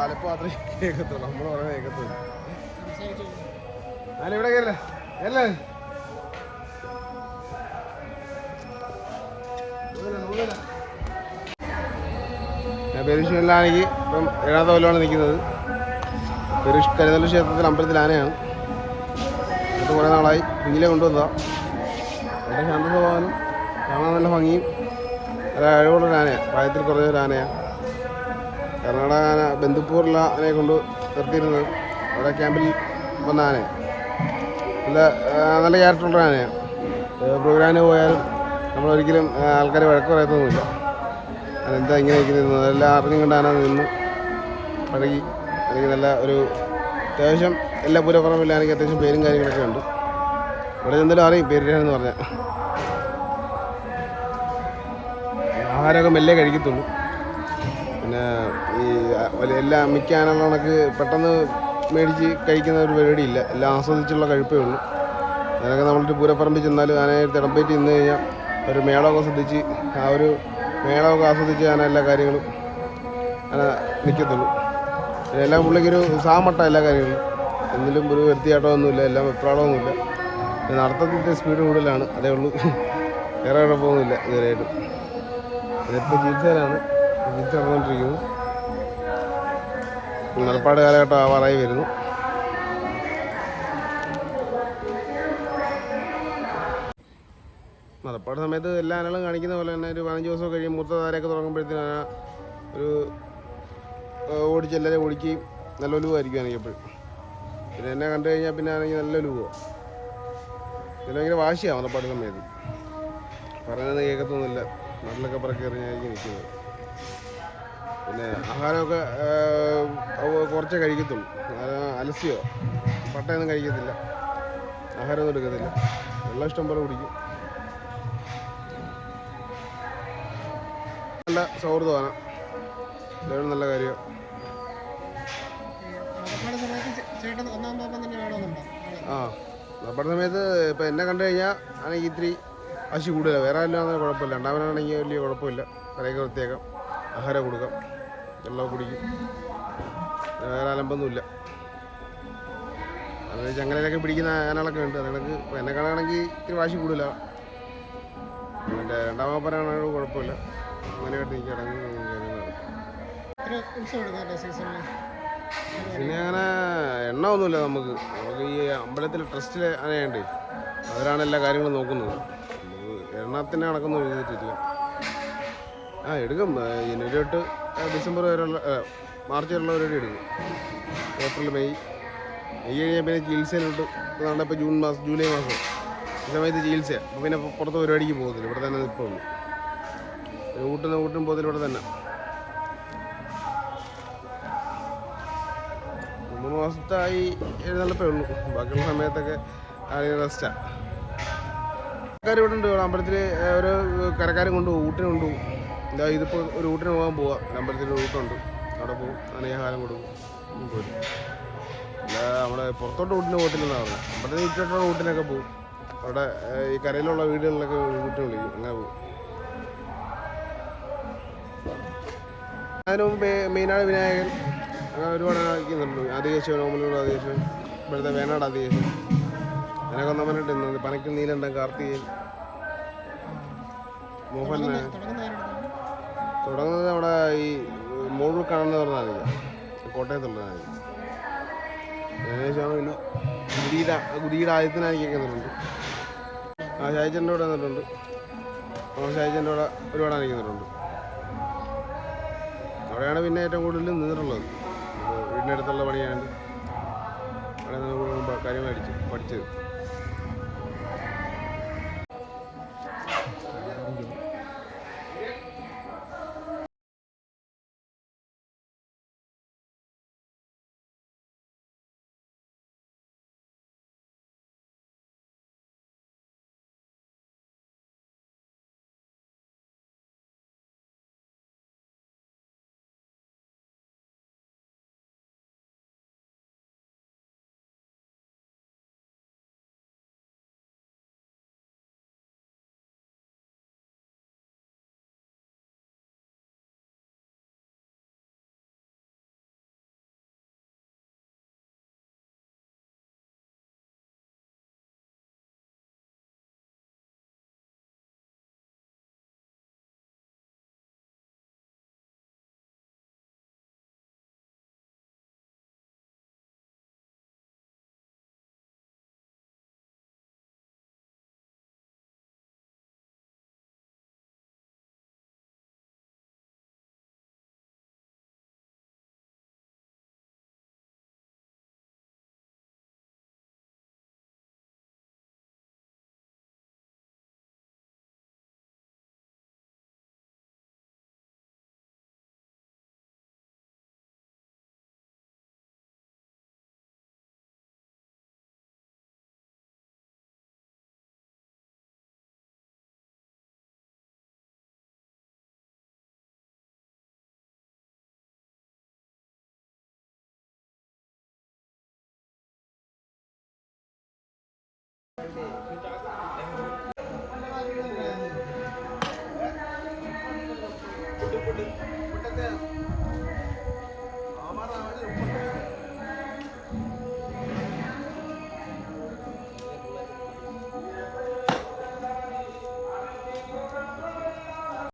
ആലപ്പ് മാത്രമേ കേൾക്കത്തുള്ളൂ, നമ്മൾ പറയാൻ കേൾക്കത്തുള്ളൂ. ഞാനിവിടെ കയറില്ലേ അല്ലേ പെരുശ്ശൂരിലാണെങ്കിൽ ഇപ്പം 7ാമത്തെ കൊല്ലമാണ് നിൽക്കുന്നത്. കരിനെല്ലൂർ ക്ഷേത്രത്തിൽ അമ്പലത്തിൽ ആനയാണ്. അത് കുറേ നാളായി കുഞ്ഞിലെ കൊണ്ടുവന്നതാണ്. വളരെ ശാന്ത സ്വഭാവനും കാണാൻ നല്ല ഭംഗിയും നല്ല അഴകുള്ളൊരു ആനയാണ്. പ്രായത്തിൽ കുറഞ്ഞൊരു ആനയാണ്. കർണാടക ആന ബന്ദിപ്പൂരിലുള്ള ആനയെ കൊണ്ട് നിർത്തിയിരുന്നത് അവിടെ ക്യാമ്പിൽ വന്ന ആനയാണ്. നല്ല ക്യാരക്ടറുള്ള ആനയാണ്. പ്രോഗ്രാമിന് പോയാലും നമ്മളൊരിക്കലും ആൾക്കാരെ വഴക്ക് പറയത്തൊന്നുമില്ല. അതെന്താ ഇങ്ങനെ ഇരിക്കുന്നത്, അതെല്ലാം അറിഞ്ഞും കൊണ്ട് ആന നിന്ന് പഴകി. അല്ലെങ്കിൽ നല്ല ഒരു അത്യാവശ്യം എല്ലാ പൂരപ്പുറമില്ല, എനിക്ക് അത്യാവശ്യം പേരും കാര്യങ്ങളൊക്കെ ഉണ്ട്. ഇവിടെ എന്തെങ്കിലും അറിയും പേരിടാനെന്ന് പറഞ്ഞാൽ. ആഹാരമൊക്കെ മെല്ലെ കഴിക്കത്തുള്ളൂ. പിന്നെ ഈ മിക്ക ആനകളുടെ കണക്ക് പെട്ടെന്ന് മേടിച്ച് കഴിക്കുന്ന ഒരു പരിപാടിയില്ല. എല്ലാം ആസ്വദിച്ചുള്ള കഴിപ്പേ ഉള്ളൂ. അതിനൊക്കെ നമ്മളൊരു പൂരപ്പറമ്പിൽ ചെന്നാലും ആനയെ തിടമ്പേറ്റി നിന്ന് കഴിഞ്ഞാൽ ഒരു മേളമൊക്കെ ശ്രദ്ധിച്ച് ആ ഒരു മേളമൊക്കെ ആസ്വദിച്ച് ആന എല്ലാ കാര്യങ്ങളും ആന നിൽക്കത്തുള്ളൂ. പിന്നെ എല്ലാം പുള്ളിക്കൊരു സാമട്ട എല്ലാ കാര്യങ്ങളും. എന്തിലും ഒരു വൃത്തിയാട്ടമൊന്നുമില്ല, എല്ലാം വെപ്രാളമൊന്നുമില്ല. നടത്തത്തിൻ്റെ സ്പീഡ് കൂടുതലാണ്, അതേ ഉള്ളൂ. വേറെ കുഴപ്പമൊന്നുമില്ല ഇതുവരെയായിട്ടും. ഇതിപ്പോൾ ചികിത്സയിലാണ്, ചികിത്സ നടന്നുകൊണ്ടിരിക്കുന്നു. നടപ്പാട് കാലഘട്ടം ആവാറായി വരുന്നു. നടപ്പാട് സമയത്ത് എല്ലാ ആനകളും കാണിക്കുന്ന പോലെ തന്നെ ഒരു 15 ദിവസം കഴിയും മൂത്ത താരയൊക്കെ തുടങ്ങുമ്പോഴത്തേനും ആന ഒരു ഓടിച്ചെല്ലാവരും ഓടിക്കുകയും നല്ല ഒലുവായിരിക്കും ആണെങ്കിൽ എപ്പോഴും. പിന്നെ എന്നെ കണ്ടു കഴിഞ്ഞാൽ പിന്നെ ആണെങ്കിൽ നല്ല ഒലുവാണ്. പിന്നെ ഭയങ്കര വാശിയാണ് നടപ്പാട് സമയത്ത്. പറയുന്നത് കേൾക്കത്തൊന്നുമില്ല, നാട്ടിലൊക്കെ പറക്കി എറിഞ്ഞായിരിക്കും നിൽക്കുന്നത്. പിന്നെ ആഹാരമൊക്കെ കുറച്ചേ കഴിക്കത്തുള്ളൂ. അലസ്യോ പട്ടയൊന്നും കഴിക്കത്തില്ല, ആഹാരമൊന്നും എടുക്കത്തില്ല. വെള്ളം ഇഷ്ടം പോലെ കുടിക്കും. നല്ല സൗഹൃദമാണ്, ഇതാണ് നല്ല കാര്യമാണ്. നടപ്പാട് സമയത്ത് ഇപ്പം എന്നെ കണ്ടു കഴിഞ്ഞാൽ ആണെങ്കിൽ ഇത്തിരി വാശി കൂടുതലാണ്. വേറെ എല്ലാം കുഴപ്പമില്ല. രണ്ടാമനാണെങ്കിൽ വലിയ കുഴപ്പമില്ല. കരയൊക്കെ വൃത്തിയാക്കാം, ആഹാരം കൊടുക്കാം, വെള്ളമൊക്കെ കുടിക്കും, വേറെ അലമ്പൊന്നുമില്ല. അത് ചങ്ങലയിലൊക്കെ പിടിക്കുന്ന ആനകളൊക്കെ ഉണ്ട്. അതിനൊക്കെ ഇപ്പം എന്നെ കാണുകയാണെങ്കിൽ ഇത്തിരി വാശി കൂടുതലാണ്. എൻ്റെ രണ്ടാമപ്പനാണെങ്കിൽ കുഴപ്പമില്ല, അങ്ങനെയായിട്ട് എനിക്ക് ഇടങ്ങി പിന്നെ അങ്ങനെ എണ്ണമൊന്നുമില്ല. നമുക്ക് ഈ അമ്പലത്തിൽ ട്രസ്റ്റിൽ ആനയുണ്ട്, അവരാണ് എല്ലാ കാര്യങ്ങളും നോക്കുന്നത്. എണ്ണത്തിൻ്റെ കണക്കൊന്നും എഴുതിയിട്ടില്ല. എടുക്കും. ജനുവരി തൊട്ട് ഡിസംബർ വരെയുള്ള മാർച്ച് വരെയുള്ള പരിപാടി എടുക്കും. ഏപ്രിൽ മെയ് കഴിഞ്ഞാൽ പിന്നെ ചികിത്സയിലോട്ട് അതാണ്ട് ഇപ്പോൾ ജൂൺ മാസം ജൂലൈ മാസം ഈ സമയത്ത് ചികിത്സയാണ്. അപ്പോൾ പിന്നെ പുറത്ത് പരിപാടിക്ക് പോകത്തില്ല, ഇവിടെ തന്നെ നിൽപ്പുള്ളൂ. ഊട്ടും പോകത്തില്ല, ഇവിടെ തന്നെ. 3 മാസത്തായി എഴുന്നള്ളപ്പേ ഉള്ളൂ. ബാക്കിയുള്ള സമയത്തൊക്കെ റെസ്റ്റാണ്. ആൾക്കാർ ഇവിടെ ഉണ്ട്. അമ്പലത്തിൽ ഓരോ കരക്കാരും കൊണ്ടുപോകും, ഊട്ടിന് കൊണ്ടുപോകും. എന്താ ഇതിപ്പോൾ ഒരു ഊട്ടിന് പോകാൻ പോവാം. അമ്പലത്തിൽ ഊട്ടുണ്ട്, അവിടെ പോകും, ആഹാരം കൊടുക്കും, പോരും. അല്ല നമ്മുടെ പുറത്തോട്ട് ഊട്ടിന് പോകത്തില്ലെന്നാണ് പറഞ്ഞത്. അമ്പലത്തിൽ ചുറ്റുവട്ടമുള്ള ഊട്ടിനൊക്കെ പോകും. അവിടെ ഈ കരയിലുള്ള വീടുകളിലൊക്കെ ഊട്ടിന് വിളിക്കും, അങ്ങനെ പോകും. അതിന് മുമ്പ് മെയിനാട് വിനായകൻ അങ്ങനെ ഒരുപാട് ആക്കിക്കുന്നുണ്ട്. ആദികേശവൻ, ഓമലൂർ ആദികേശവൻ, ഇപ്പോഴത്തെ വേനാട് ആദികേശവൻ, അങ്ങനെയൊക്കെ ഒന്നമനിട്ടുണ്ട്. പനക്കിൽ നീലണ്ടൻ, കാർത്തികേയൻ, മോഹൻ നായർ. തുടങ്ങുന്നത് അവിടെ ഈ മോഴൂർ കാണുന്ന പറഞ്ഞാൽ കോട്ടയത്തുള്ളതാണ്. ഏകദേശം പിന്നെ ഗുരിയുടെ ആദ്യത്തിനായിരിക്കൊക്കെ വന്നിട്ടുണ്ട്. ഷായിച്ചൻ്റെ കൂടെ വന്നിട്ടുണ്ട്. ഷായിച്ചൻ്റെ കൂടെ ഒരുപാട് ആയിരിക്കുന്നുണ്ട്. അവിടെയാണ് പിന്നെ ഏറ്റവും കൂടുതൽ നിന്നിട്ടുള്ളത്. വീടിനടുത്തുള്ള പണിയാണ്ട് അവിടെ നിന്ന് കൂടുതൽ കാര്യങ്ങൾ പഠിച്ചത്. ഇല്ലേ